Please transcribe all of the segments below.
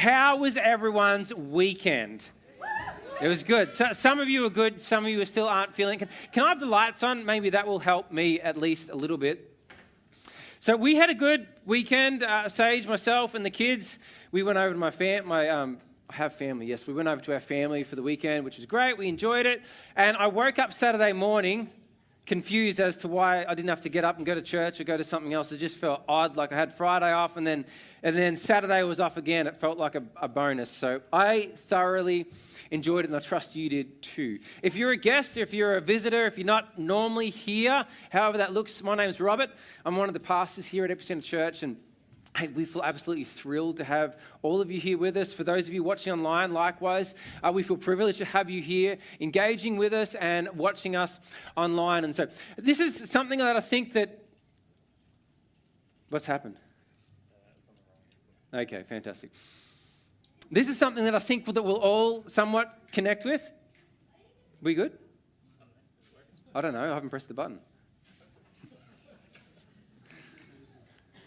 How was everyone's weekend? It was good. So, some of you are good, some of you still aren't feeling it. Can I have the lights on? Maybe that will help me at least a little bit. So we had a good weekend, Sage, myself, and the kids. We went over to I have family, yes. We went over to our family for the weekend, which was great. We enjoyed it. And I woke up Saturday morning confused as to why I didn't have to get up and go to church or go to something else. It just felt odd, like I had Friday off and then Saturday was off again. It felt like a bonus. So I thoroughly enjoyed it, and I trust you did too. If you're a guest, if you're a visitor, if you're not normally here, however that looks, my name's Robert. I'm one of the pastors here at Epicentre Church, and hey, we feel absolutely thrilled to have all of you here with us. For those of you watching online, likewise, we feel privileged to have you here, engaging with us and watching us online. And so this is something that I think that... What's happened? Okay, fantastic. This is something that I think that we'll all somewhat connect with. We good? I don't know. I haven't pressed the button.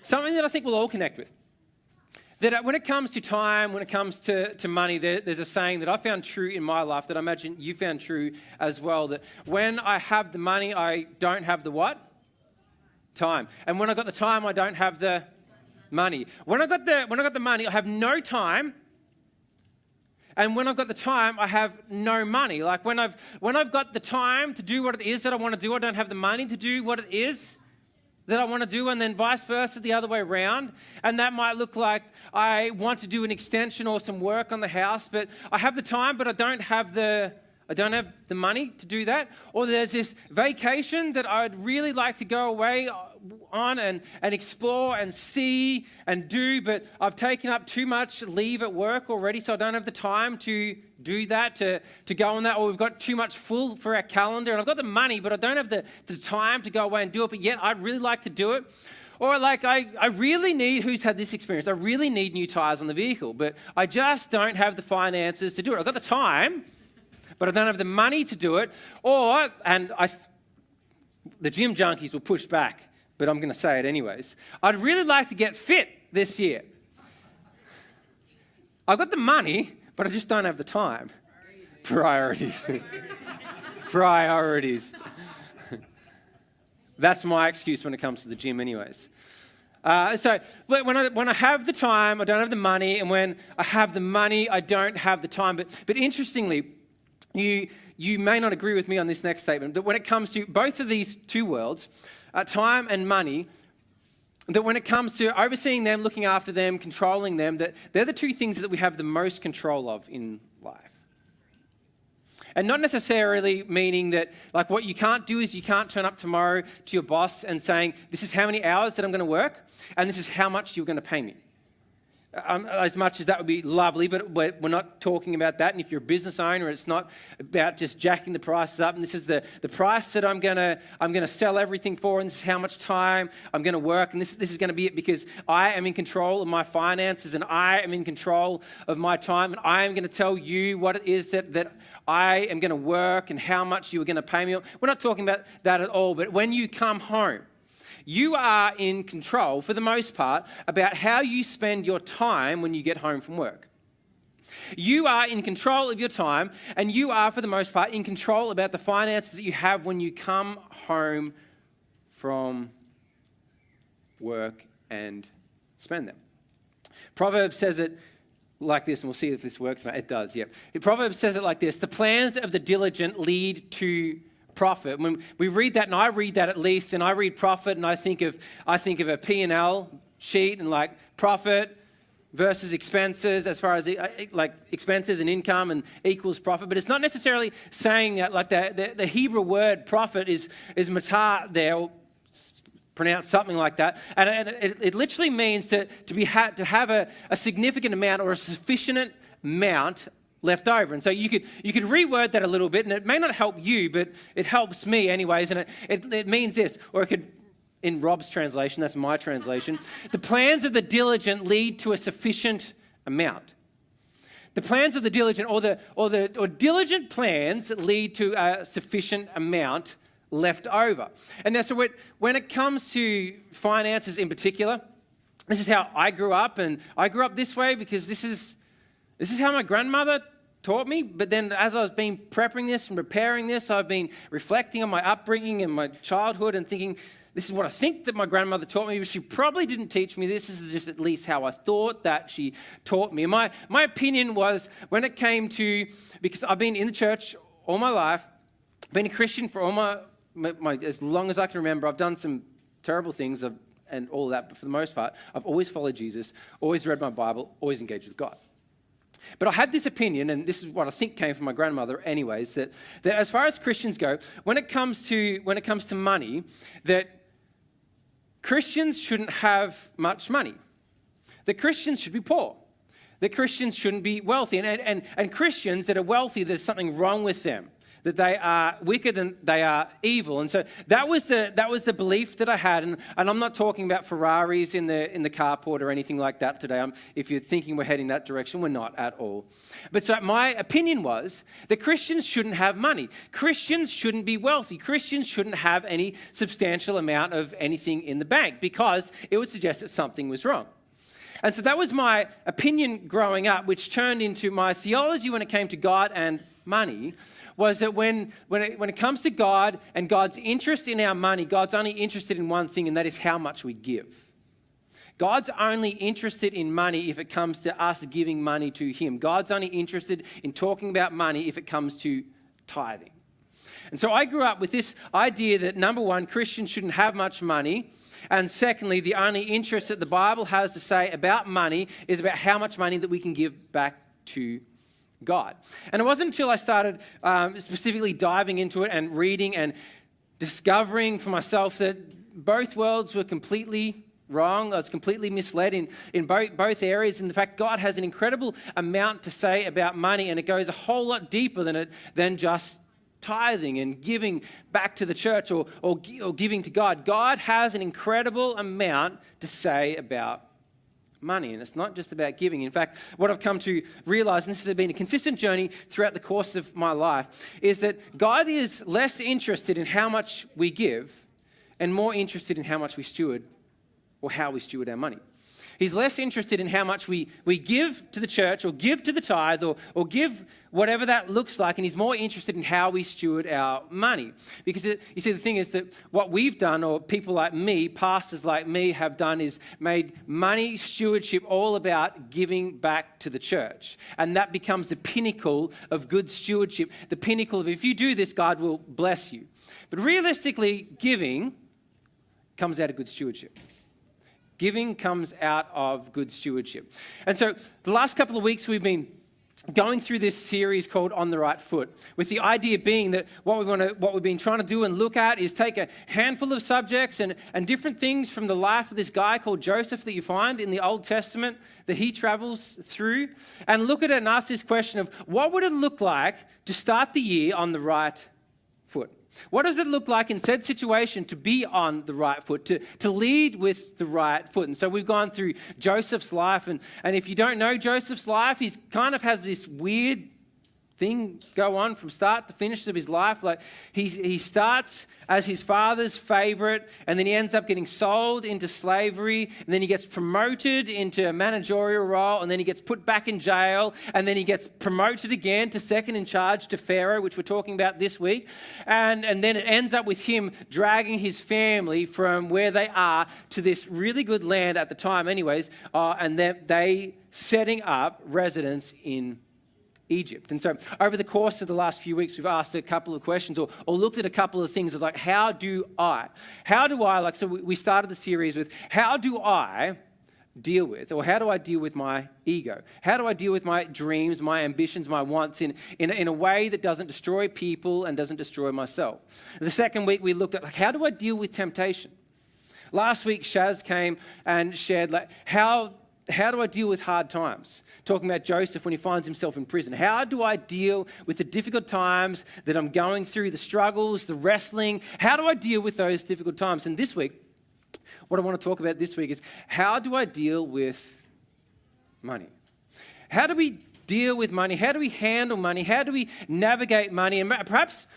Something that I think we'll all connect with. That when it comes to time, when it comes to money, there's a saying that I found true in my life that I imagine you found true as well. That when I have the money, I don't have the what? Time. And when I got the time, I don't have the money. When I got the money, I have no time. And when I've got the time, I have no money. Like when I've got the time to do what it is that I want to do, I don't have the money to do what it is that I want to do, and then vice versa, the other way around. And that might look like I want to do an extension or some work on the house, but I have the time, but I don't have the money to do that. Or there's this vacation that I'd really like to go away on and explore and see and do, but I've taken up too much leave at work already, so I don't have the time to do that, to go on that. Or we've got too much full for our calendar, and I've got the money, but I don't have the time to go away and do it, but yet I'd really like to do it. Or like I really need, who's had this experience? I really need new tires on the vehicle, but I just don't have the finances to do it. I've got the time, but I don't have the money to do it. Or, the gym junkies will push back, but I'm going to say it anyways. I'd really like to get fit this year. I've got the money, but I just don't have the time. Priorities. Priorities. That's my excuse when it comes to the gym anyways. So when I have the time, I don't have the money. And when I have the money, I don't have the time. But interestingly, you may not agree with me on this next statement, that when it comes to both of these two worlds, time and money, that when it comes to overseeing them, looking after them, controlling them, that they're the two things that we have the most control of in life. And not necessarily meaning that, like, what you can't do is you can't turn up tomorrow to your boss and saying, this is how many hours that I'm going to work, and this is how much you're going to pay me. As much as that would be lovely, but we're not talking about that. And if you're a business owner, it's not about just jacking the prices up. And this is the price that I'm gonna sell everything for, and this is how much time I'm gonna work. And this is gonna be it, because I am in control of my finances, and I am in control of my time, and I am gonna tell you what it is that I am gonna work and how much you are gonna pay me. We're not talking about that at all. But when you come home, you are in control, for the most part, about how you spend your time when you get home from work. You are in control of your time, and you are, for the most part, in control about the finances that you have when you come home from work and spend them. Proverbs says it like this, and we'll see if this works. It does, yep. Proverbs says it like this: the plans of the diligent lead to profit. When we read that, and I read that at least, and I read profit, and I think of a P&L sheet, and like profit versus expenses, as far as like expenses and income and equals profit. But it's not necessarily saying that, like the Hebrew word profit is matar there, pronounced something like that, and it literally means to have a significant amount or a sufficient amount left over. And so you could reword that a little bit, and it may not help you, but it helps me anyways. And it means this, or it could, in Rob's translation, that's my translation, the plans of the diligent lead to a sufficient amount. The plans of the diligent, or diligent plans lead to a sufficient amount left over. And that's so when it comes to finances in particular, this is how I grew up, and I grew up this way because this is This is how my grandmother taught me. But then as I was been prepping this and preparing this, I've been reflecting on my upbringing and my childhood and thinking, this is what I think that my grandmother taught me, but she probably didn't teach me this. This is just at least how I thought that she taught me. My opinion was when it came to, because I've been in the church all my life, been a Christian for all my as long as I can remember. I've done some terrible things and all that, but for the most part, I've always followed Jesus, always read my Bible, always engaged with God. But I had this opinion, and this is what I think came from my grandmother anyways, that as far as Christians go, when it comes to money, that Christians shouldn't have much money. That Christians should be poor. That Christians shouldn't be wealthy. And Christians that are wealthy, there's something wrong with them. That they are wicked and they are evil. And so that was the belief that I had. And I'm not talking about Ferraris in the carport or anything like that today. If you're thinking we're heading that direction, we're not at all. But so my opinion was that Christians shouldn't have money. Christians shouldn't be wealthy. Christians shouldn't have any substantial amount of anything in the bank because it would suggest that something was wrong. And so that was my opinion growing up, which turned into my theology when it came to God and money. Was that when it comes to God and God's interest in our money, God's only interested in one thing, and that is how much we give. God's only interested in money if it comes to us giving money to Him. God's only interested in talking about money if it comes to tithing. And so I grew up with this idea that, number one, Christians shouldn't have much money. And secondly, the only interest that the Bible has to say about money is about how much money that we can give back to God. And it wasn't until I started specifically diving into it and reading and discovering for myself that both worlds were completely wrong. I was completely misled in both areas. In fact, God has an incredible amount to say about money, and it goes a whole lot deeper than just tithing and giving back to the church or giving to God. God has an incredible amount to say about money, and it's not just about giving. In fact, what I've come to realize, and this has been a consistent journey throughout the course of my life, is that God is less interested in how much we give and more interested in how much we steward or how we steward our money. He's less interested in how much we give to the church or give to the tithe or give whatever that looks like, and he's more interested in how we steward our money. Because you see, the thing is that what we've done, or people like me, pastors like me have done, is made money stewardship all about giving back to the church. And that becomes the pinnacle of good stewardship, the pinnacle of if you do this, God will bless you. But realistically, giving comes out of good stewardship. Giving comes out of good stewardship. And so the last couple of weeks we've been going through this series called On the Right Foot, with the idea being that what we've been trying to do and look at is take a handful of subjects and different things from the life of this guy called Joseph that you find in the Old Testament that he travels through, and look at it and ask this question of what would it look like to start the year on the right foot? What does it look like in said situation to be on the right foot, to lead with the right foot? And so we've gone through Joseph's life, and if you don't know Joseph's life, he kind of has this weird thing go on from start to finish of his life. Like he starts as his father's favorite, and then he ends up getting sold into slavery, and then he gets promoted into a managerial role, and then he gets put back in jail, and then he gets promoted again to second in charge to Pharaoh, which we're talking about this week. And then it ends up with him dragging his family from where they are to this really good land at the time anyways, and then they setting up residence in Egypt. And so over the course of the last few weeks, we've asked a couple of questions or looked at a couple of things of like, how do I, so we started the series with, how do I deal with, or how do I deal with my ego? How do I deal with my dreams, my ambitions, my wants in a way that doesn't destroy people and doesn't destroy myself? The second week, we looked at like, how do I deal with temptation? Last week, Shaz came and shared like, how do I deal with hard times? Talking about Joseph when he finds himself in prison. How do I deal with the difficult times that I'm going through, the struggles, the wrestling? How do I deal with those difficult times? And this week, what I want to talk about this week is how do I deal with money? How do we deal with money? How do we handle money? How do we navigate money? And perhaps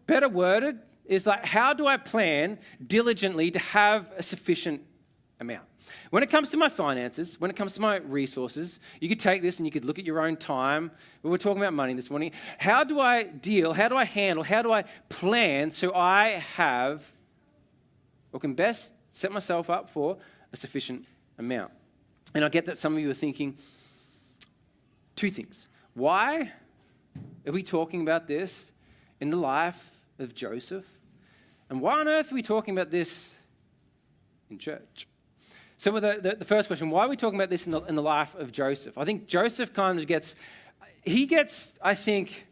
better worded is like, how do I plan diligently to have a sufficient amount? When it comes to my finances, when it comes to my resources, you could take this and you could look at your own time. We were talking about money this morning. How do I deal, how do I handle, how do I plan so I have or can best set myself up for a sufficient amount? And I get that some of you are thinking two things. Why are we talking about this in the life of Joseph? And why on earth are we talking about this in church? So with the first question, why are we talking about this in the life of Joseph? I think Joseph kind of gets, I think,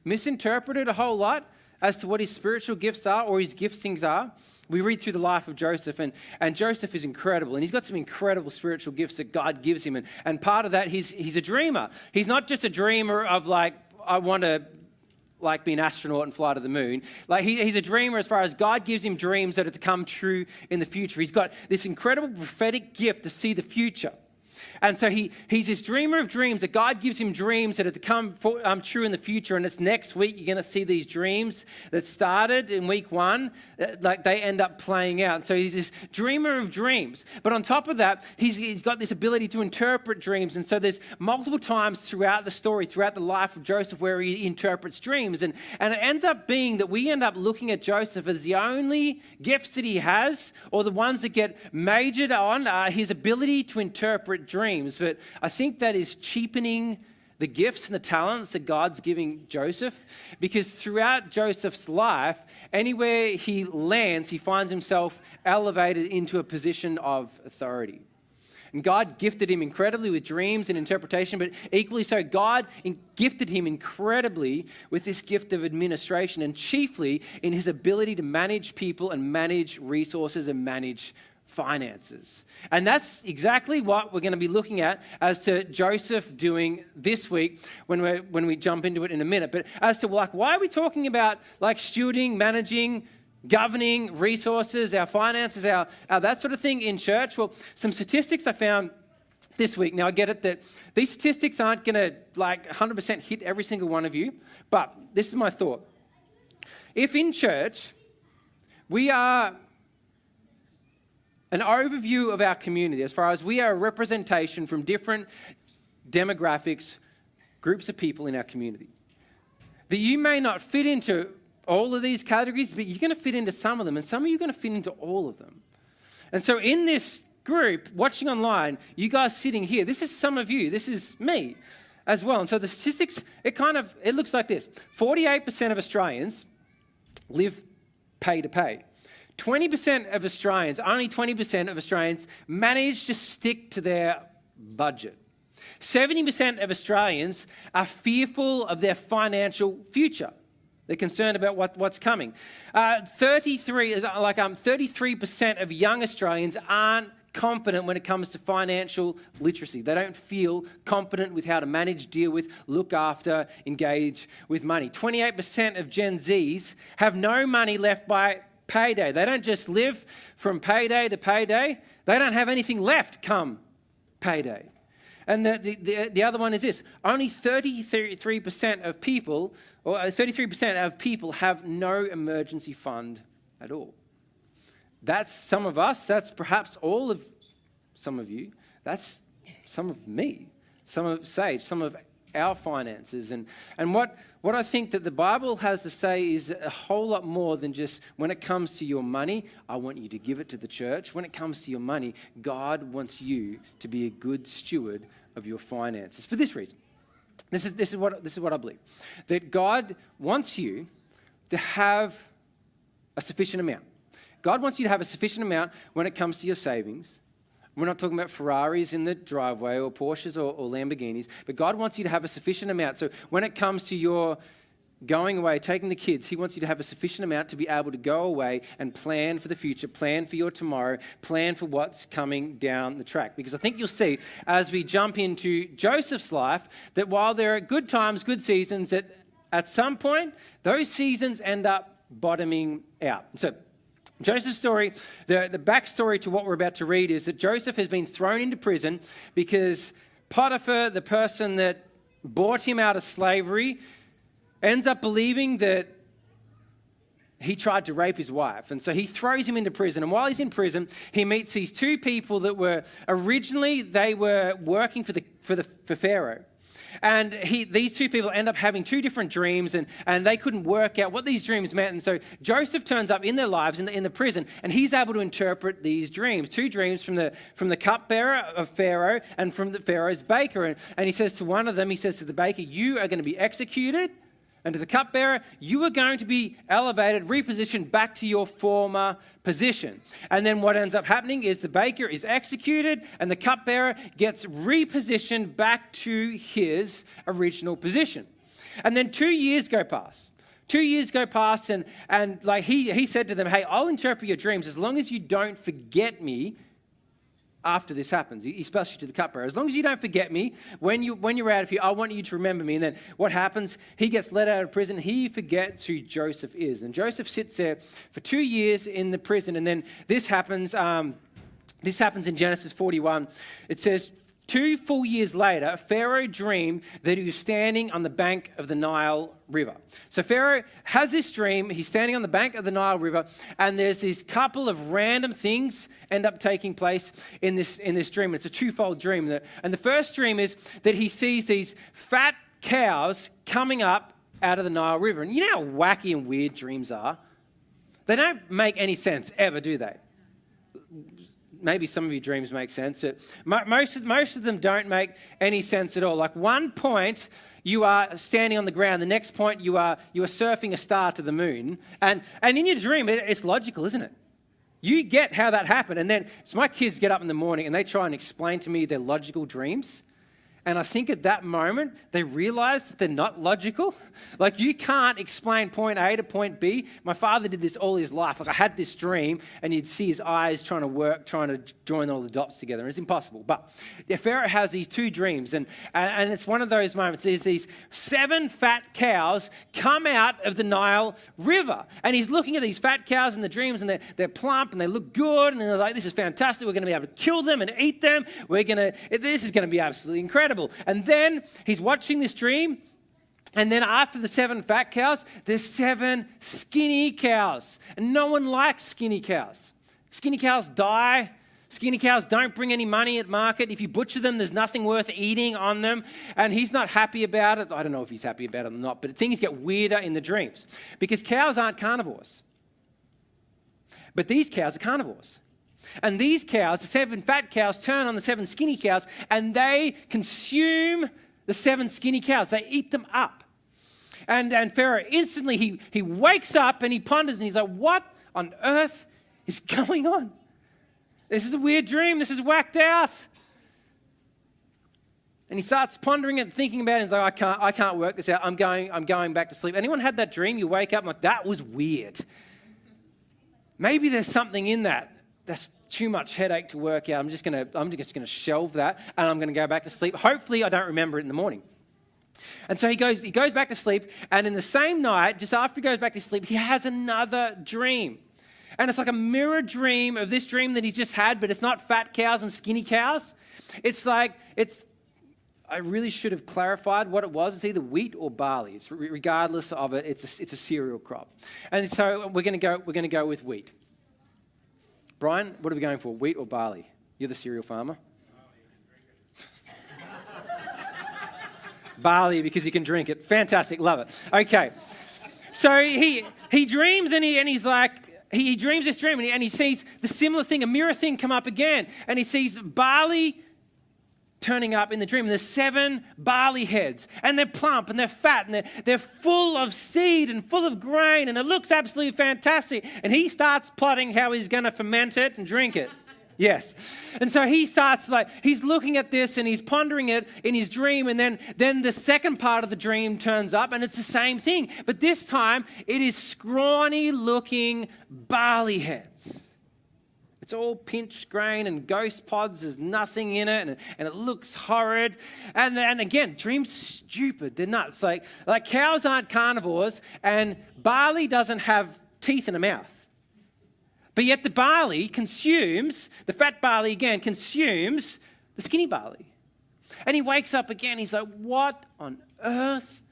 misinterpreted a whole lot as to what his spiritual gifts are or his giftings are. We read through the life of Joseph, and Joseph is incredible, and he's got some incredible spiritual gifts that God gives him. And part of that, he's a dreamer. He's not just a dreamer of like, I want to like be an astronaut and fly to the moon. Like he's a dreamer as far as God gives him dreams that are to come true in the future. He's got this incredible prophetic gift to see the future. And so he's this dreamer of dreams that God gives him dreams that are to come true in the future. And it's next week you're going to see these dreams that started in week 1, like they end up playing out. So he's this dreamer of dreams. But on top of that, he's got this ability to interpret dreams. And so there's multiple times throughout the story, throughout the life of Joseph, where he interprets dreams. And it ends up being that we end up looking at Joseph as the only gifts that he has, or the ones that get majored on, his ability to interpret dreams. But I think that is cheapening the gifts and the talents that God's giving Joseph, because throughout Joseph's life, anywhere he lands, he finds himself elevated into a position of authority. And God gifted him incredibly with dreams and interpretation, but equally so, God gifted him incredibly with this gift of administration, and chiefly in his ability to manage people and manage resources and manage finances. And that's exactly what we're going to be looking at as to Joseph doing this week when we jump into it in a minute. But as to like, why are we talking about like stewarding, managing, governing resources, our finances, our that sort of thing in church? Well, some statistics I found this week. Now I get it that these statistics aren't going to like 100% hit every single one of you, but this is my thought. If in church we are an overview of our community, as far as we are a representation from different demographics, groups of people in our community, that you may not fit into all of these categories, but you're going to fit into some of them, and some of you are going to fit into all of them. And so in this group, watching online, you guys sitting here, this is some of you, this is me as well. And so the statistics, it looks like this. 48% of Australians live pay to pay. 20% of Australians, only 20% of Australians manage to stick to their budget. 70% of Australians are fearful of their financial future. They're concerned about what's coming. 33% of young Australians aren't confident when it comes to financial literacy. They don't feel confident with how to manage, deal with, look after, engage with money. 28% of Gen Zs have no money left by payday. They don't just live from payday to payday. They don't have anything left come payday. And the other one is this. Only 33% of people, or 33% of people have no emergency fund at all. That's some of us. That's perhaps all of some of you. That's some of me, some of Sage, some of our finances. And what I think that the Bible has to say is a whole lot more than just when it comes to your money, I want you to give it to the church. When it comes to your money, God wants you to be a good steward of your finances. For this reason, this is what I believe, that God wants you to have a sufficient amount. God wants you to have a sufficient amount when it comes to your savings. We're not talking about Ferraris in the driveway or Porsches or Lamborghinis, but God wants you to have a sufficient amount. So when it comes to your going away, taking the kids, he wants you to have a sufficient amount to be able to go away and plan for the future, plan for your tomorrow, plan for what's coming down the track. Because I think you'll see as we jump into Joseph's life that while there are good times, good seasons, that at some point those seasons end up bottoming out. So Joseph's story, the backstory to what we're about to read is that Joseph has been thrown into prison because Potiphar, the person that bought him out of slavery, ends up believing that he tried to rape his wife. And so he throws him into prison. And while he's in prison, he meets these two people that were originally, they were working for Pharaoh. And these two people end up having two different dreams, and they couldn't work out what these dreams meant. And so Joseph turns up in their lives in the prison, and he's able to interpret these dreams, two dreams from the cupbearer of Pharaoh and from the Pharaoh's baker. And he says to one of them, he says to the baker, you are going to be executed. And to the cupbearer, you are going to be elevated, repositioned back to your former position. And then what ends up happening is the baker is executed and the cupbearer gets repositioned back to his original position. And then 2 years go past. 2 years go past and like he said to them, hey, I'll interpret your dreams as long as you don't forget me after this happens, especially to the cupbearer. As long as you don't forget me, when you're out of here, I want you to remember me. And then what happens? He gets let out of prison. He forgets who Joseph is. And Joseph sits there for 2 years in the prison. And then this happens in Genesis 41. It says, 2 full years later, Pharaoh dreamed that he was standing on the bank of the Nile River. So Pharaoh has this dream. He's standing on the bank of the Nile River, and there's this couple of random things end up taking place in this dream. It's a twofold dream. And the first dream is that he sees these fat cows coming up out of the Nile River. And you know how wacky and weird dreams are? They don't make any sense ever, do they? Maybe some of your dreams make sense. Most of them don't make any sense at all. Like one point, you are standing on the ground. The next point, you are surfing a star to the moon. And in your dream, it's logical, isn't it? You get how that happened. And then, so my kids get up in the morning and they try and explain to me their logical dreams. And I think at that moment, they realize that they're not logical. Like, you can't explain point A to point B. My father did this all his life. Like, I had this dream, and you'd see his eyes trying to join all the dots together. And it's impossible. But Pharaoh has these two dreams, and it's one of those moments. There's these 7 fat cows come out of the Nile River. And he's looking at these fat cows in the dreams, and they're plump, and they look good, and they're like, this is fantastic. We're going to be able to kill them and eat them. This is going to be absolutely incredible. And then he's watching this dream, and then after the 7 fat cows, there's 7 skinny cows. And no one likes skinny cows. Skinny cows die. Skinny cows don't bring any money at market. If you butcher them, there's nothing worth eating on them. And he's not happy about it. I don't know if he's happy about it or not, but things get weirder in the dreams because cows aren't carnivores. But these cows are carnivores. And these cows, the 7 fat cows, turn on the 7 skinny cows, and they consume the 7 skinny cows. They eat them up. And Pharaoh instantly, he wakes up and he ponders, and he's like, what on earth is going on? This is a weird dream. This is whacked out. And he starts pondering it, thinking about it, and he's like, I can't work this out. I'm going back to sleep. Anyone had that dream? You wake up and like, that was weird. Maybe there's something in that. That's too much headache to work out. I'm just gonna shelve that, and I'm gonna go back to sleep. Hopefully, I don't remember it in the morning. And so he goes back to sleep, and in the same night, just after he goes back to sleep, he has another dream. And it's like a mirror dream of this dream that he just had, but it's not fat cows and skinny cows. I really should have clarified what it was. It's either wheat or barley. It's regardless of it, it's a cereal crop. And so we're gonna go with wheat. Brian, what are we going for, wheat or barley? You're the cereal farmer. Barley, because you can drink it. Fantastic, love it. Okay, so he dreams and he's like, he dreams this dream and he sees the similar thing, a mirror thing come up again, and he sees barley turning up in the dream. And there's 7 barley heads, and they're plump and they're fat and they're full of seed and full of grain, and it looks absolutely fantastic. And he starts plotting how he's going to ferment it and drink it. Yes. And so he starts he's looking at this and he's pondering it in his dream, and then the second part of the dream turns up, and it's the same thing. But this time it is scrawny looking barley heads. It's all pinched grain and ghost pods. There's nothing in it, and it looks horrid. And again, dreams stupid. They're nuts. Like cows aren't carnivores, and barley doesn't have teeth in a mouth. But yet the fat barley again consumes the skinny barley. And he wakes up again. He's like, what on earth?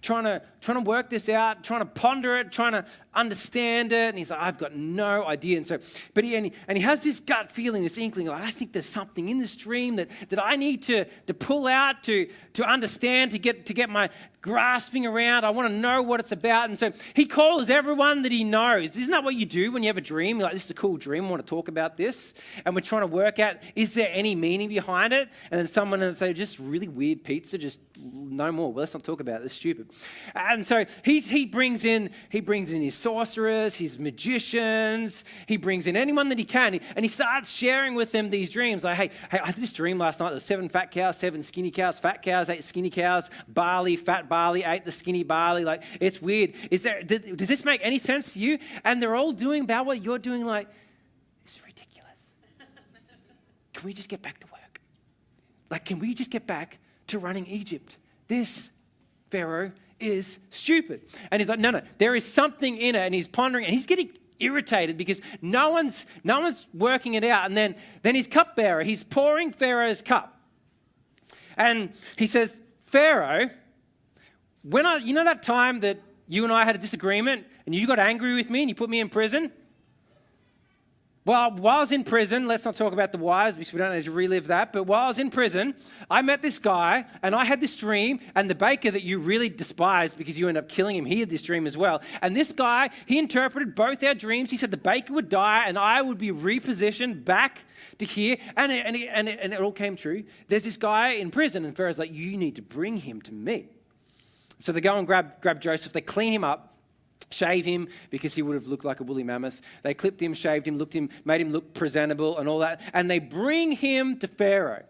trying to work this out, trying to ponder it, trying to understand it. And he's like, I've got no idea. And so, but he has this gut feeling, this inkling, like, I think there's something in this dream that I need to pull out, to understand, to get my grasping around. I want to know what it's about. And so he calls everyone that he knows. Isn't that what you do when you have a dream? You're like, this is a cool dream. I want to talk about this. And we're trying to work out, is there any meaning behind it? And then someone will say, just really weird pizza, just no more. Well, let's not talk about it. It's stupid. And so he brings in his sorcerers, his magicians. He brings in anyone that he can. And he starts sharing with them these dreams. Like, hey, I had this dream last night. There's 7 fat cows, 7 skinny cows, fat cows, 8 skinny cows, barley, fat barley, ate the skinny barley. Like, it's weird. Does this make any sense to you? And they're all doing about what you're doing, like, it's ridiculous. Can we just get back to work? Like, can we just get back to running Egypt? This Pharaoh is stupid. And he's like, no, there is something in it. And he's pondering, and he's getting irritated because no one's working it out. And then his cupbearer, he's pouring Pharaoh's cup. And he says, Pharaoh, you know that time that you and I had a disagreement and you got angry with me and you put me in prison? Well, while I was in prison, let's not talk about the whys because we don't need to relive that, but while I was in prison, I met this guy and I had this dream, and the baker that you really despised because you ended up killing him, he had this dream as well. And this guy, he interpreted both our dreams. He said the baker would die and I would be repositioned back to here, and it all came true. There's this guy in prison, and Pharaoh's like, you need to bring him to me. So they go and grab Joseph, they clean him up, shave him because he would have looked like a woolly mammoth. They clipped him, shaved him, made him look presentable and all that. And they bring him to Pharaoh.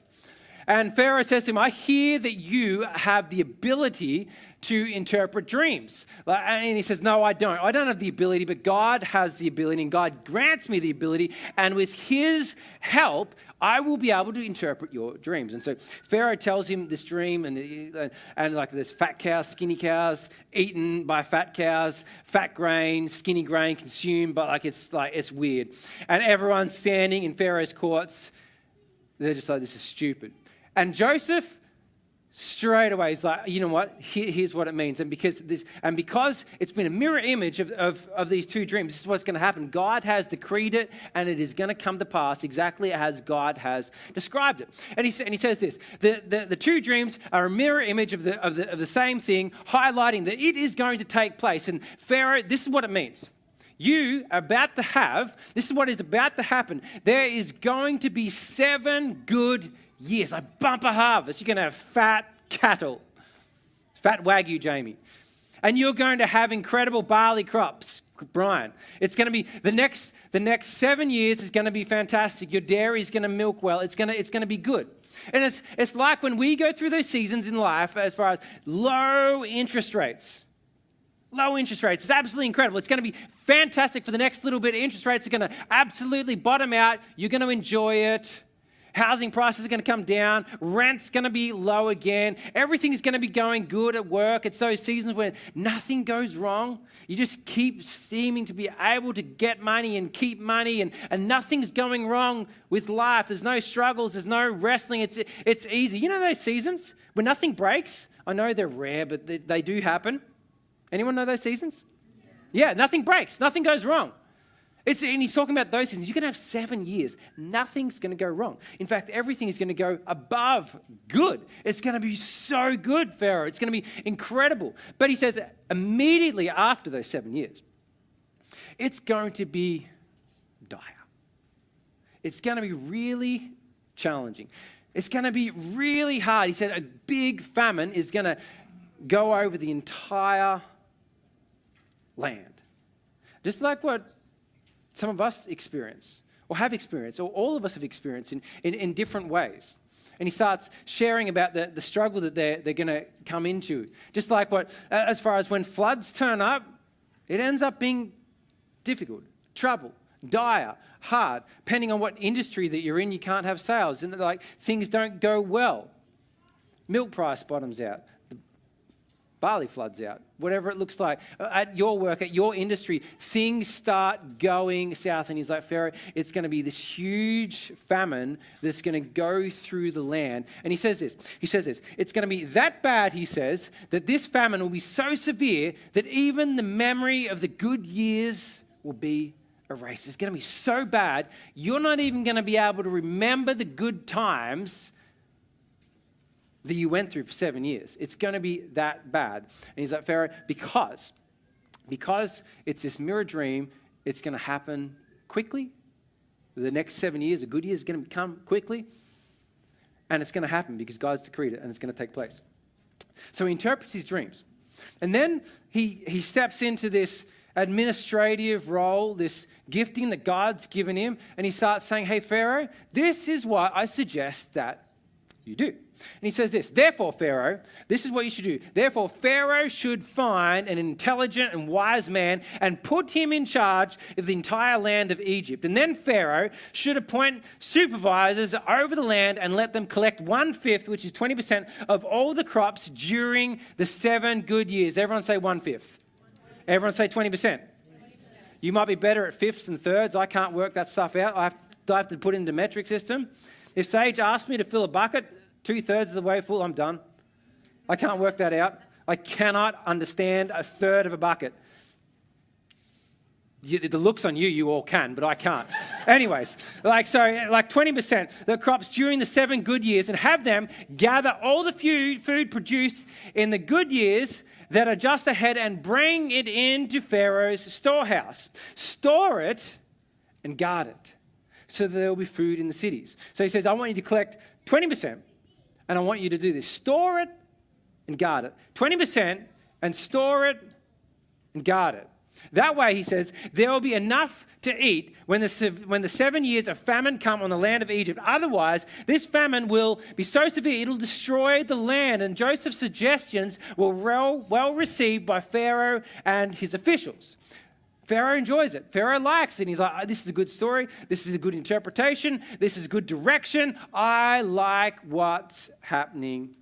And Pharaoh says to him, I hear that you have the ability to interpret dreams. And he says, no, I don't. I don't have the ability, but God has the ability, and God grants me the ability. And with his help, I will be able to interpret your dreams. And so Pharaoh tells him this dream, and like there's fat cows, skinny cows, eaten by fat cows, fat grain, skinny grain consumed, but it's weird. And everyone's standing in Pharaoh's courts. They're just like, this is stupid. And Joseph straight away is like, you know what? Here's what it means. And because it's been a mirror image of these two dreams, this is what's going to happen. God has decreed it, and it is going to come to pass exactly as God has described it. And he says this: the two dreams are a mirror image of the same thing, highlighting that it is going to take place. And Pharaoh, this is what it means. You are about to have, this is what is about to happen. There is going to be 7 good years, like bumper harvest. You're going to have fat cattle, fat Wagyu, Jamie. And you're going to have incredible barley crops, Brian. It's going to be the next 7 years is going to be fantastic. Your dairy is going to milk well. It's going to be good. And it's like when we go through those seasons in life as far as low interest rates. Low interest rates. It's absolutely incredible. It's going to be fantastic for the next little bit. Interest rates are going to absolutely bottom out. You're going to enjoy it. Housing prices are going to come down. Rent's going to be low again. Everything's going to be going good at work. It's those seasons when nothing goes wrong. You just keep seeming to be able to get money and keep money, and nothing's going wrong with life. There's no struggles. There's no wrestling. It's easy. You know those seasons when nothing breaks? I know they're rare, but they do happen. Anyone know those seasons? Yeah, nothing breaks. Nothing goes wrong. And he's talking about those seasons. You're going to have 7 years. Nothing's going to go wrong. In fact, everything is going to go above good. It's going to be so good, Pharaoh. It's going to be incredible. But he says that immediately after those 7 years, it's going to be dire. It's going to be really challenging. It's going to be really hard. He said a big famine is going to go over the entire land. Just like what some of us experience or have experienced, or all of us have experienced in different ways. And he starts sharing about the struggle that they're going to come into. Just like as far as when floods turn up, it ends up being difficult, trouble, dire, hard. Depending on what industry that you're in, you can't have sales. And things don't go well. Milk price bottoms out. barley floods out, whatever it looks like. At your work, at your industry, things start going south. And he's like, Pharaoh, it's going to be this huge famine that's going to go through the land. And he says this, it's going to be that bad, he says, that this famine will be so severe that even the memory of the good years will be erased. It's going to be so bad, you're not even going to be able to remember the good times that you went through for 7 years. It's going to be that bad. And he's like, Pharaoh, because it's this mirror dream, it's going to happen quickly. The next 7 years, a good year is going to come quickly. And it's going to happen because God's decreed it and it's going to take place. So he interprets his dreams. And then he steps into this administrative role, this gifting that God's given him. And he starts saying, hey, Pharaoh, this is what I suggest that you do. And he says this, therefore, Pharaoh, this is what you should do. Therefore, Pharaoh should find an intelligent and wise man and put him in charge of the entire land of Egypt. And then Pharaoh should appoint supervisors over the land and let them collect 1/5, which is 20% of all the crops during the 7 good years. Everyone say 1/5. Everyone say 20%. You might be better at fifths and thirds. I can't work that stuff out. I have to put it into metric system. If Sage asked me to fill a bucket 2/3 of the way full, I'm done. I can't work that out. I cannot understand 1/3 of a bucket. The looks on you, you all can, but I can't. Anyways, like 20%, the crops during the 7 good years, and have them gather all the food produced in the good years that are just ahead and bring it into Pharaoh's storehouse. Store it and guard it so that there will be food in the cities. So he says, I want you to collect 20%. And I want you to do this. Store it and guard it. 20% and store it and guard it. That way, he says, there will be enough to eat when the 7 years of famine come on the land of Egypt. Otherwise, this famine will be so severe, it'll destroy the land. And Joseph's suggestions were well received by Pharaoh and his officials. Pharaoh enjoys it. Pharaoh likes it. He's like, this is a good story. This is a good interpretation. This is good direction. I like what's happening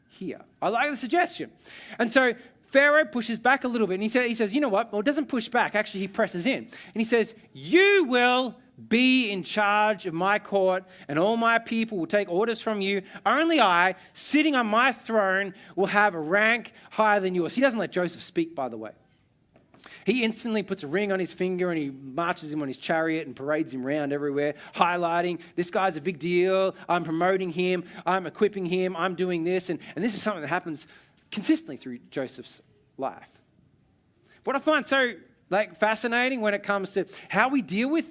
here. I like the suggestion. And so Pharaoh pushes back a little bit. And he says, you know what? Well, it doesn't push back. Actually, he presses in. And he says, you will be in charge of my court, and all my people will take orders from you. Only I, sitting on my throne, will have a rank higher than yours. He doesn't let Joseph speak, by the way. He instantly puts a ring on his finger and he marches him on his chariot and parades him around everywhere, highlighting, this guy's a big deal, I'm promoting him, I'm equipping him, I'm doing this. And this is something that happens consistently through Joseph's life. What I find so fascinating when it comes to how we deal with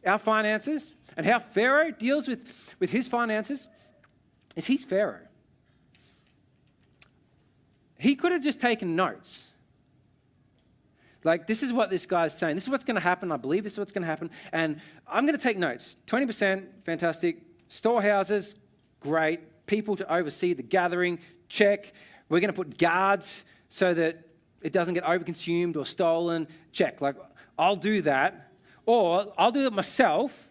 our finances and how Pharaoh deals with his finances is he's Pharaoh. He could have just taken notes. This is what this guy's saying. This is what's going to happen. I believe this is what's going to happen. And I'm going to take notes. 20%, fantastic. Storehouses, great. People to oversee the gathering, check. We're going to put guards so that it doesn't get overconsumed or stolen, check. I'll do that. Or I'll do it myself.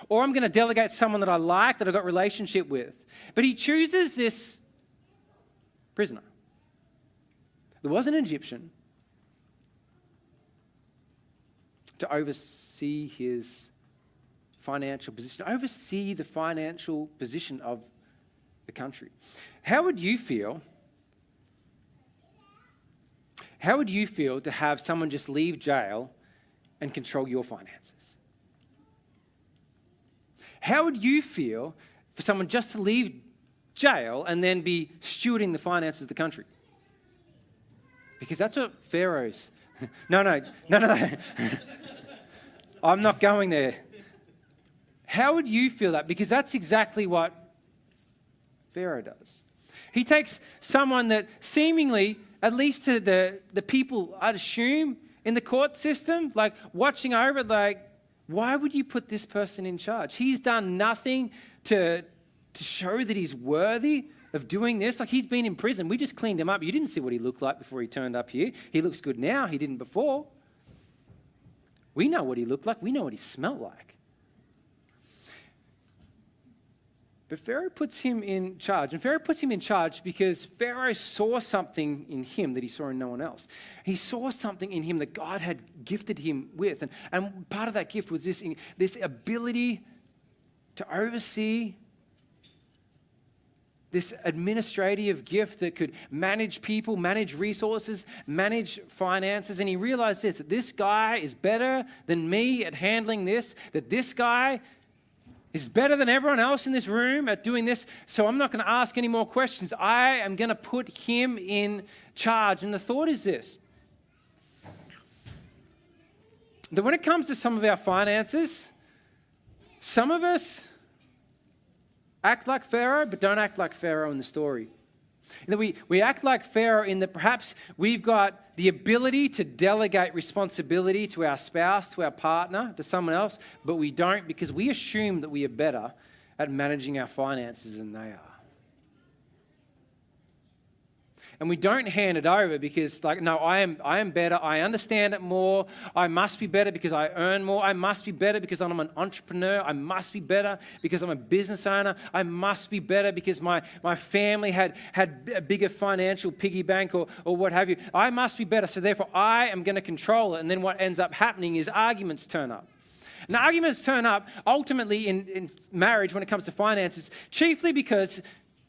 Or I'm going to delegate someone that I like, that I've got a relationship with. But he chooses this prisoner. There was an Egyptian to oversee his financial position, oversee the financial position of the country. How would you feel to have someone just leave jail and control your finances? How would you feel for someone just to leave jail and then be stewarding the finances of the country? Because that's what Pharaoh's... No. I'm not going there. How would you feel that? Because that's exactly what Pharaoh does. He takes someone that seemingly, at least to the people, I'd assume, in the court system, watching over it, why would you put this person in charge? He's done nothing to show that he's worthy of doing this. He's been in prison. We just cleaned him up. You didn't see what he looked like before he turned up here. He looks good now. He didn't before. We know what he looked like. We know what he smelled like. But Pharaoh puts him in charge. And Pharaoh puts him in charge because Pharaoh saw something in him that he saw in no one else. He saw something in him that God had gifted him with. And part of that gift was this ability to oversee, this administrative gift that could manage people, manage resources, manage finances. And he realized this, that this guy is better than me at handling this, that this guy is better than everyone else in this room at doing this, so I'm not going to ask any more questions. I am going to put him in charge. And the thought is this, that when it comes to some of our finances, some of us act like Pharaoh, but don't act like Pharaoh in the story. And that we act like Pharaoh in that perhaps we've got the ability to delegate responsibility to our spouse, to our partner, to someone else, but we don't because we assume that we are better at managing our finances than they are. And we don't hand it over because, no, I am better. I understand it more. I must be better because I earn more. I must be better because I'm an entrepreneur. I must be better because I'm a business owner. I must be better because my family had a bigger financial piggy bank or what have you. I must be better, so therefore I am going to control it. And then what ends up happening is arguments turn up. And arguments turn up ultimately in marriage when it comes to finances, chiefly because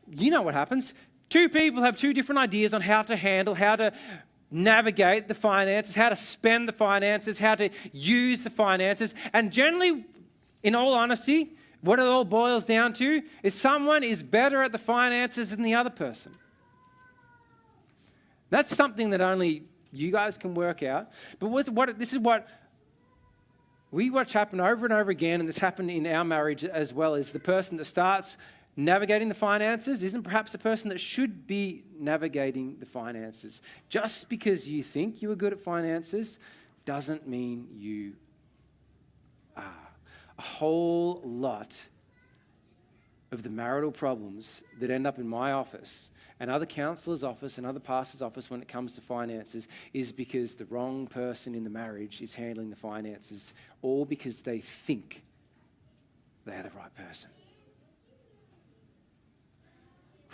you know what happens. Two people have two different ideas on how to handle, how to navigate the finances, how to spend the finances, how to use the finances. And generally, in all honesty, what it all boils down to is someone is better at the finances than the other person. That's something that only you guys can work out. But this is what we watch happen over and over again, and this happened in our marriage as well, is the person that starts navigating the finances isn't perhaps the person that should be navigating the finances. Just because you think you are good at finances doesn't mean you are. A whole lot of the marital problems that end up in my office and other counselors' office and other pastors' office when it comes to finances is because the wrong person in the marriage is handling the finances, all because they think they're the right person.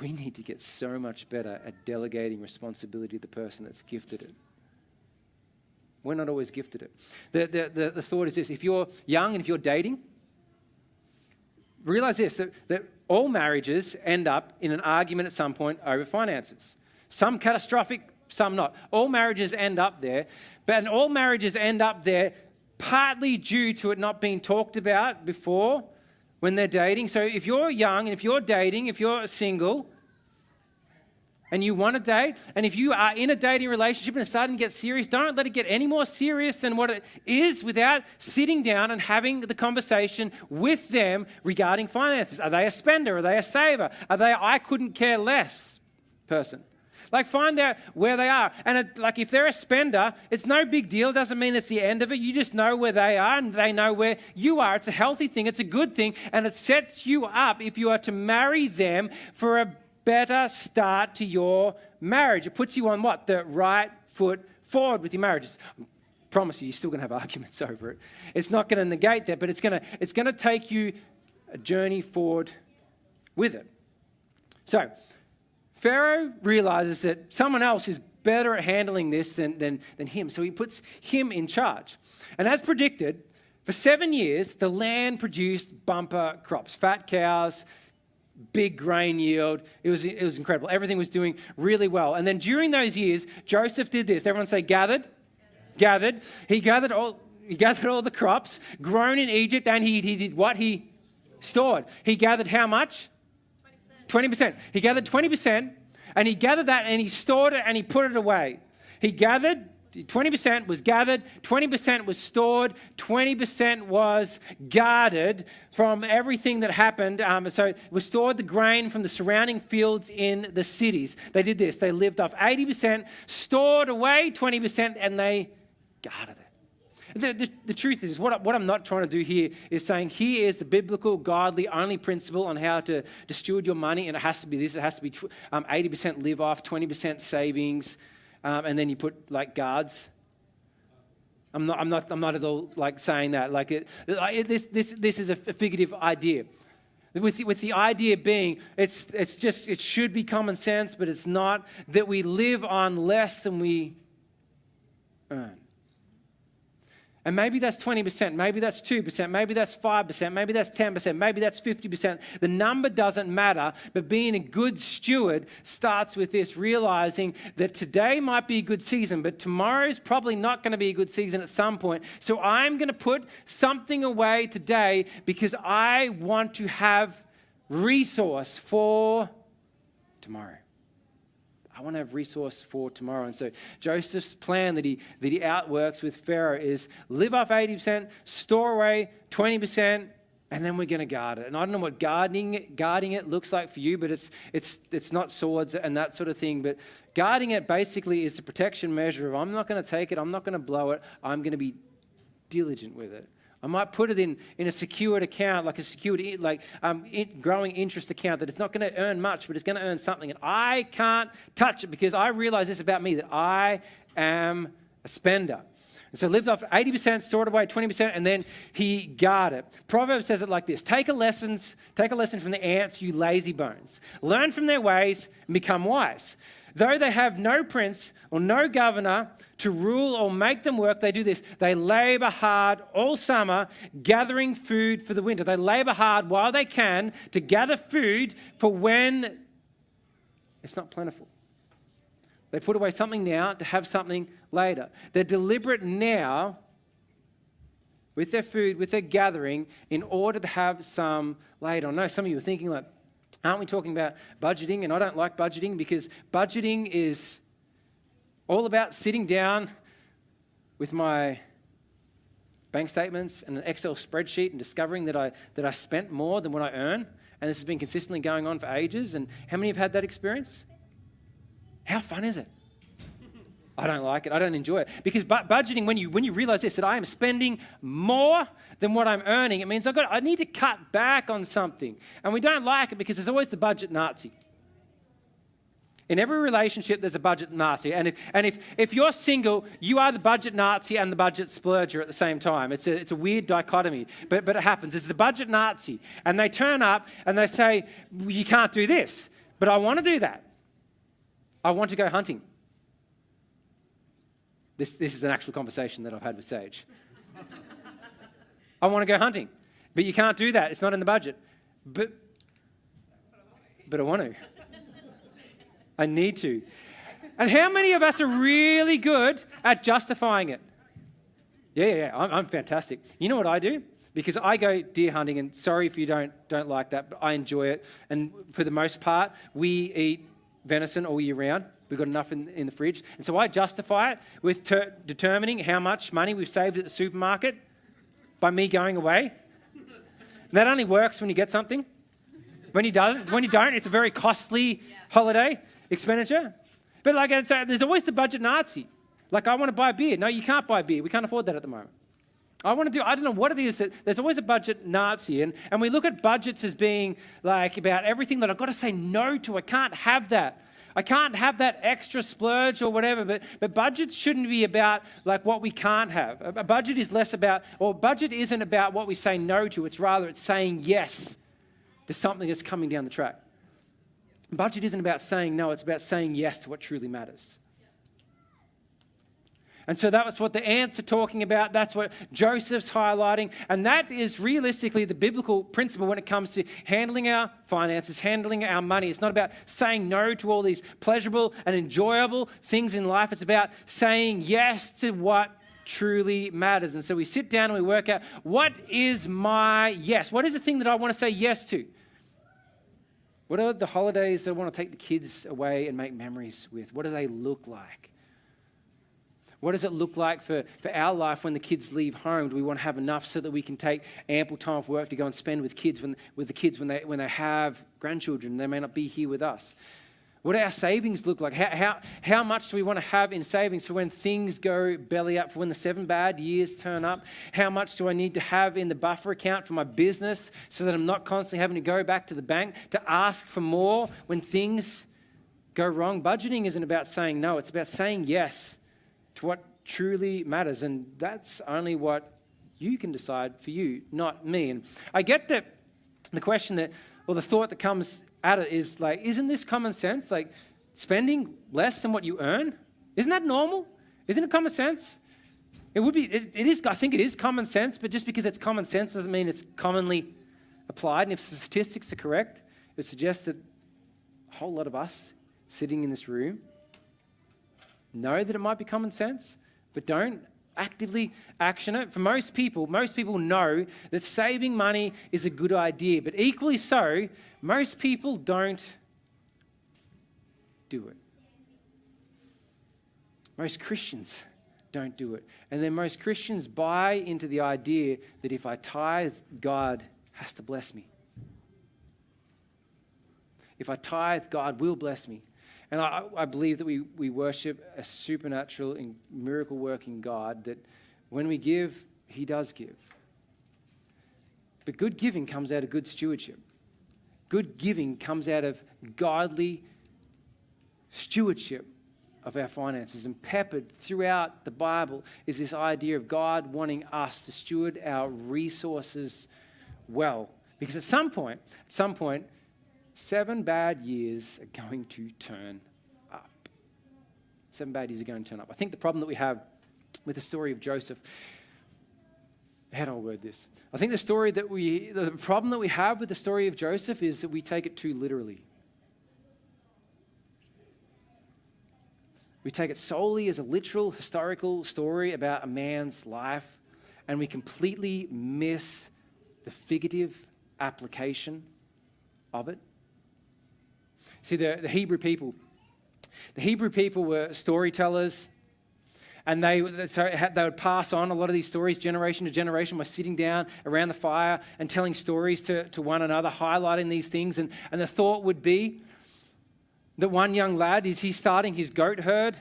We need to get so much better at delegating responsibility to the person that's gifted it. We're not always gifted it. The thought is this, if you're young and if you're dating, realize this, that all marriages end up in an argument at some point over finances. Some catastrophic, some not. All marriages end up there, but all marriages end up there partly due to it not being talked about before when they're dating. So if you're young and if you're dating, if you're single and you want to date, and if you are in a dating relationship and it's starting to get serious, don't let it get any more serious than what it is without sitting down and having the conversation with them regarding finances. Are they a spender? Are they a saver? Are they I couldn't care less person? Like, find out where they are. And if they're a spender, it's no big deal. It doesn't mean it's the end of it. You just know where they are and they know where you are. It's a healthy thing. It's a good thing. And it sets you up, if you are to marry them, for a better start to your marriage. It puts you on what? The right foot forward with your marriage. I promise you're still going to have arguments over it. It's not going to negate that, but it's going to take you a journey forward with it. So, Pharaoh realizes that someone else is better at handling this than him, so he puts him in charge. And as predicted, for 7 years, the land produced bumper crops, fat cows, big grain yield. It was incredible. Everything was doing really well. And then during those years, Joseph did this. Everyone say gathered? Gathered. He gathered all the crops grown in Egypt, and he did what? He stored. He gathered how much? 20%. He gathered 20%, and he gathered that and he stored it and he put it away. He gathered, 20% was gathered, 20% was stored, 20% was guarded from everything that happened. So it was stored the grain from the surrounding fields in the cities. They did this. They lived off 80%, stored away 20%, and they guarded it. The truth is, what I'm not trying to do here is saying here is the biblical, godly, only principle on how to steward your money, and it has to be this. It has to be 80% live off, 20% savings, and then you put like guards. I'm not at all like saying that. This is a figurative idea. With the idea being, it should be common sense, but it's not, that we live on less than we earn. And maybe that's 20%, maybe that's 2%, maybe that's 5%, maybe that's 10%, maybe that's 50%. The number doesn't matter, but being a good steward starts with this, realizing that today might be a good season, but tomorrow's probably not going to be a good season at some point. So I'm going to put something away today because I want to have resource for tomorrow. I want to have resource for tomorrow. And so Joseph's plan that he outworks with Pharaoh is live off 80%, store away 20%, and then we're going to guard it. And I don't know what guarding it looks like for you, but it's not swords and that sort of thing. But guarding it basically is the protection measure of I'm not going to take it, I'm not going to blow it, I'm going to be diligent with it. I might put it in a secured account, like a secured, growing interest account that it's not going to earn much, but it's going to earn something. And I can't touch it because I realize this about me, that I am a spender. And so lived off 80%, stored away 20%, and then he guarded it. Proverbs says it like this: take a lesson from the ants, you lazy bones. Learn from their ways and become wise. Though they have no prince or no governor to rule or make them work, they do this. They labor hard all summer, gathering food for the winter. They labor hard while they can to gather food for when it's not plentiful. They put away something now to have something later. They're deliberate now with their food, with their gathering, in order to have some later. I know some of you are thinking like, aren't we talking about budgeting? And I don't like budgeting because budgeting is all about sitting down with my bank statements and an Excel spreadsheet and discovering that I spent more than what I earn. And this has been consistently going on for ages. And how many have had that experience? How fun is it? I don't like it. I don't enjoy it. Because budgeting, when you realize this, that I am spending more than what I'm earning, it means I need to cut back on something. And we don't like it because there's always the budget Nazi. In every relationship, there's a budget Nazi. And if you're single, you are the budget Nazi and the budget splurger at the same time. It's a weird dichotomy, but it happens. It's the budget Nazi. And they turn up and they say, you can't do this, but I want to do that. I want to go hunting. This is an actual conversation that I've had with Sage. I want to go hunting, but you can't do that. It's not in the budget. But I want to. I need to. And how many of us are really good at justifying it? Yeah. I'm fantastic. You know what I do? Because I go deer hunting, and sorry if you don't like that, but I enjoy it. And for the most part, we eat venison all year round. We've got enough in the fridge. And so I justify it with determining how much money we've saved at the supermarket by me going away. And that only works when you get something. When you don't, it's a very costly holiday expenditure. But there's always the budget Nazi. Like, I want to buy beer. No, you can't buy beer. We can't afford that at the moment. I don't know what it is. There's always a budget Nazi. And we look at budgets as being like about everything that I've got to say no to. I can't have that. I can't have that extra splurge or whatever, but budgets shouldn't be about like what we can't have. A budget is budget isn't about what we say no to. It's saying yes to something that's coming down the track. Budget isn't about saying no. It's about saying yes to what truly matters. And so that was what the ants are talking about. That's what Joseph's highlighting. And that is realistically the biblical principle when it comes to handling our finances, handling our money. It's not about saying no to all these pleasurable and enjoyable things in life. It's about saying yes to what truly matters. And so we sit down and we work out, what is my yes? What is the thing that I want to say yes to? What are the holidays that I want to take the kids away and make memories with? What do they look like? What does it look like for our life when the kids leave home? Do we want to have enough so that we can take ample time off work to go and spend with the kids when they have grandchildren? They may not be here with us. What do our savings look like? How much do we want to have in savings for when things go belly up, for when the 7 bad years turn up? How much do I need to have in the buffer account for my business so that I'm not constantly having to go back to the bank to ask for more when things go wrong? Budgeting isn't about saying no. It's about saying yes to what truly matters. And that's only what you can decide for you, not me. And I get that the question that, or the thought that comes at it is like, isn't this common sense? Like spending less than what you earn? Isn't that normal? Isn't it common sense? It would be, it is, I think it is common sense, but just because it's common sense doesn't mean it's commonly applied. And if the statistics are correct, it suggests that a whole lot of us sitting in this room know that it might be common sense, but don't actively action it. For most people know that saving money is a good idea, but equally so, most people don't do it. Most Christians don't do it. And then most Christians buy into the idea that if I tithe, God has to bless me. If I tithe, God will bless me. And I believe that we worship a supernatural and miracle-working God, that when we give, he does give. But good giving comes out of good stewardship. Good giving comes out of godly stewardship of our finances. And peppered throughout the Bible is this idea of God wanting us to steward our resources well. Because at some point, 7 bad years are going to turn up. 7 bad years are going to turn up. I think the problem that we have with the story of Joseph, how do I word this? I think the problem that we have with the story of Joseph is that we take it too literally. We take it solely as a literal historical story about a man's life, and we completely miss the figurative application of it. See, the Hebrew people were storytellers, and they would pass on a lot of these stories generation to generation by sitting down around the fire and telling stories to one another, highlighting these things. And the thought would be that one young lad, he's starting his goat herd,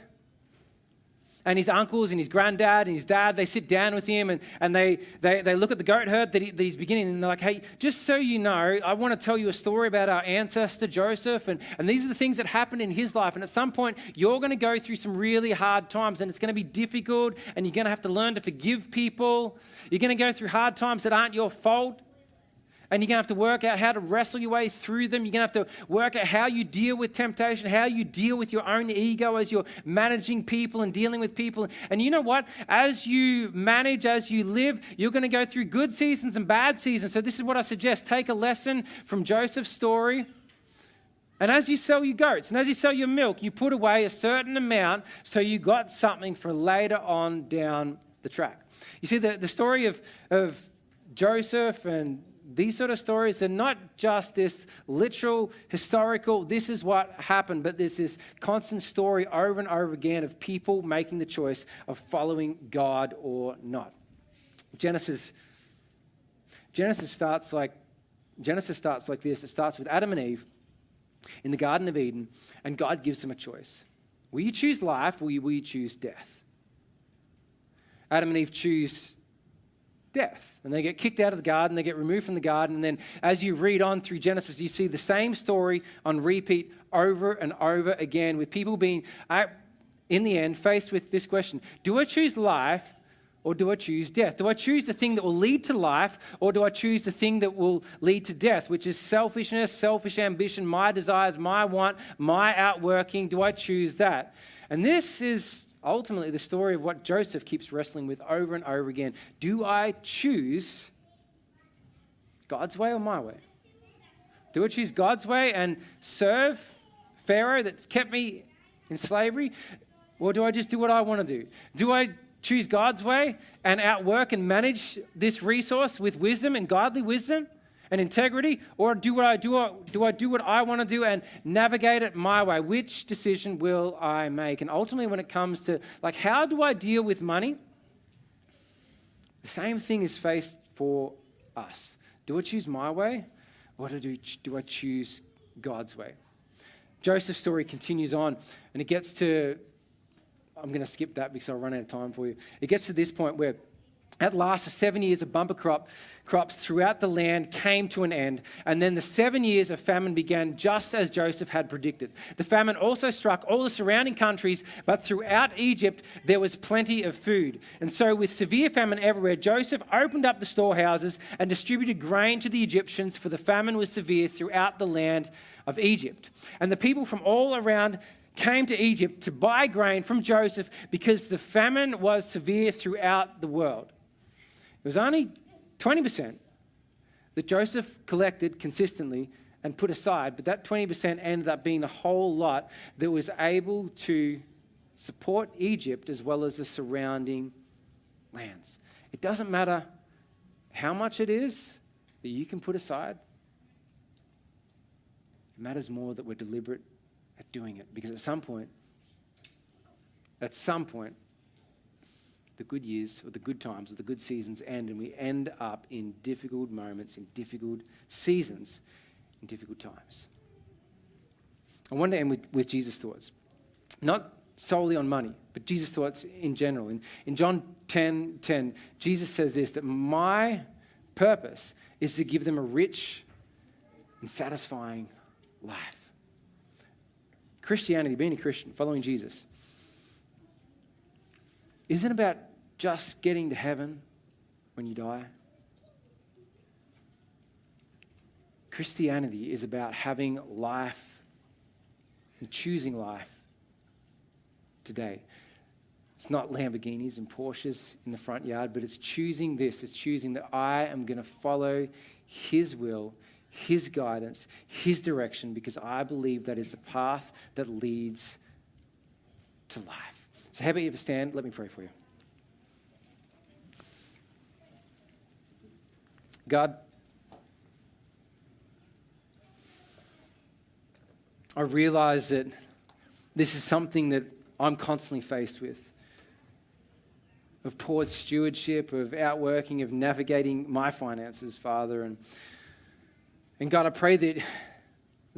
and his uncles and his granddad and his dad, they sit down with him and they look at the goat herd that he's beginning, and they're like, hey, just so you know, I want to tell you a story about our ancestor Joseph, and these are the things that happened in his life. And at some point, you're going to go through some really hard times, and it's going to be difficult, and you're going to have to learn to forgive people. You're going to go through hard times that aren't your fault. And you're going to have to work out how to wrestle your way through them. You're going to have to work out how you deal with temptation, how you deal with your own ego as you're managing people and dealing with people. And you know what? As you manage, as you live, you're going to go through good seasons and bad seasons. So this is what I suggest. Take a lesson from Joseph's story. And as you sell your goats and as you sell your milk, you put away a certain amount so you got something for later on down the track. You see, the story of Joseph and these sort of stories are not just this literal, historical, this is what happened, but there's this constant story over and over again of people making the choice of following God or not. Genesis starts like this. It starts with Adam and Eve in the Garden of Eden, and God gives them a choice. Will you choose life or will you choose death? Adam and Eve choose death. And they get kicked out of the garden, they get removed from the garden, and then as you read on through Genesis, you see the same story on repeat over and over again, with people being, in the end, faced with this question: do I choose life or do I choose death? Do I choose the thing that will lead to life or do I choose the thing that will lead to death, which is selfishness, selfish ambition, my desires, my want, my outworking? Do I choose that? And this is ultimately the story of what Joseph keeps wrestling with over and over again. Do I choose God's way or my way? Do I choose God's way and serve Pharaoh that's kept me in slavery? Or do I just do what I want to do? Do I choose God's way and outwork and manage this resource with wisdom and godly wisdom and integrity? Or do I do what I want to do and navigate it my way? Which decision will I make? And ultimately, when it comes to how do I deal with money, the same thing is faced for us. Do I choose my way or do I choose God's way? Joseph's story continues on, and it gets to, I'm going to skip that because I'll run out of time for you. It gets to this point where At last, the 7 years of bumper crops throughout the land came to an end, and then the 7 years of famine began just as Joseph had predicted. The famine also struck all the surrounding countries, but throughout Egypt there was plenty of food. And so with severe famine everywhere, Joseph opened up the storehouses and distributed grain to the Egyptians, for the famine was severe throughout the land of Egypt. And the people from all around came to Egypt to buy grain from Joseph because the famine was severe throughout the world. It was only 20% that Joseph collected consistently and put aside, but that 20% ended up being a whole lot that was able to support Egypt as well as the surrounding lands. It doesn't matter how much it is that you can put aside. It matters more that we're deliberate at doing it, because at some point, the good years or the good times or the good seasons end, and we end up in difficult moments, in difficult seasons, in difficult times. I want to end with Jesus' thoughts. Not solely on money, but Jesus' thoughts in general. In John 10:10, Jesus says this, that my purpose is to give them a rich and satisfying life. Christianity, being a Christian, following Jesus, isn't about just getting to heaven when you die. Christianity is about having life and choosing life today. It's not Lamborghinis and Porsches in the front yard, but it's choosing this. It's choosing that I am going to follow His will, His guidance, His direction, because I believe that is the path that leads to life. So how about you stand? Let me pray for you. God, I realize that this is something that I'm constantly faced with, of poor stewardship, of outworking, of navigating my finances, Father. And God, I pray that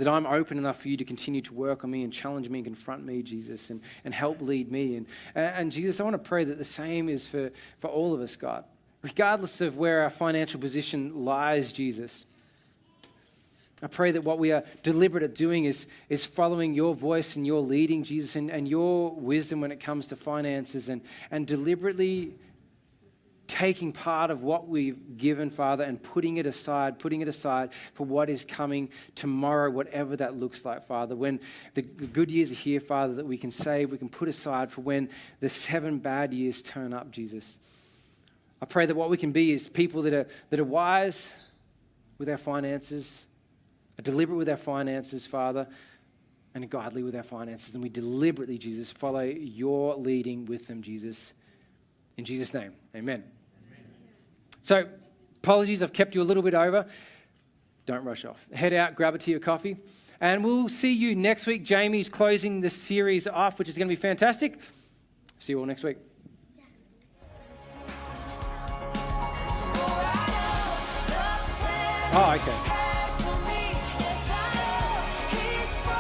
I'm open enough for you to continue to work on me and challenge me and confront me, Jesus, and help lead me. And Jesus, I want to pray that the same is for all of us, God. Regardless of where our financial position lies, Jesus, I pray that what we are deliberate at doing is following your voice and your leading, Jesus, and your wisdom when it comes to finances, and deliberately taking part of what we've given, Father, and putting it aside for what is coming tomorrow, whatever that looks like, Father. When the good years are here, Father, that we can save, we can put aside for when the 7 bad years turn up, Jesus. I pray that what we can be is people that are wise with our finances, are deliberate with our finances, Father, and godly with our finances. And we deliberately, Jesus, follow your leading with them, Jesus. In Jesus' name, amen. So, apologies, I've kept you a little bit over. Don't rush off. Head out, grab a tea or coffee. And we'll see you next week. Jamie's closing the series off, which is going to be fantastic. See you all next week. Oh, okay.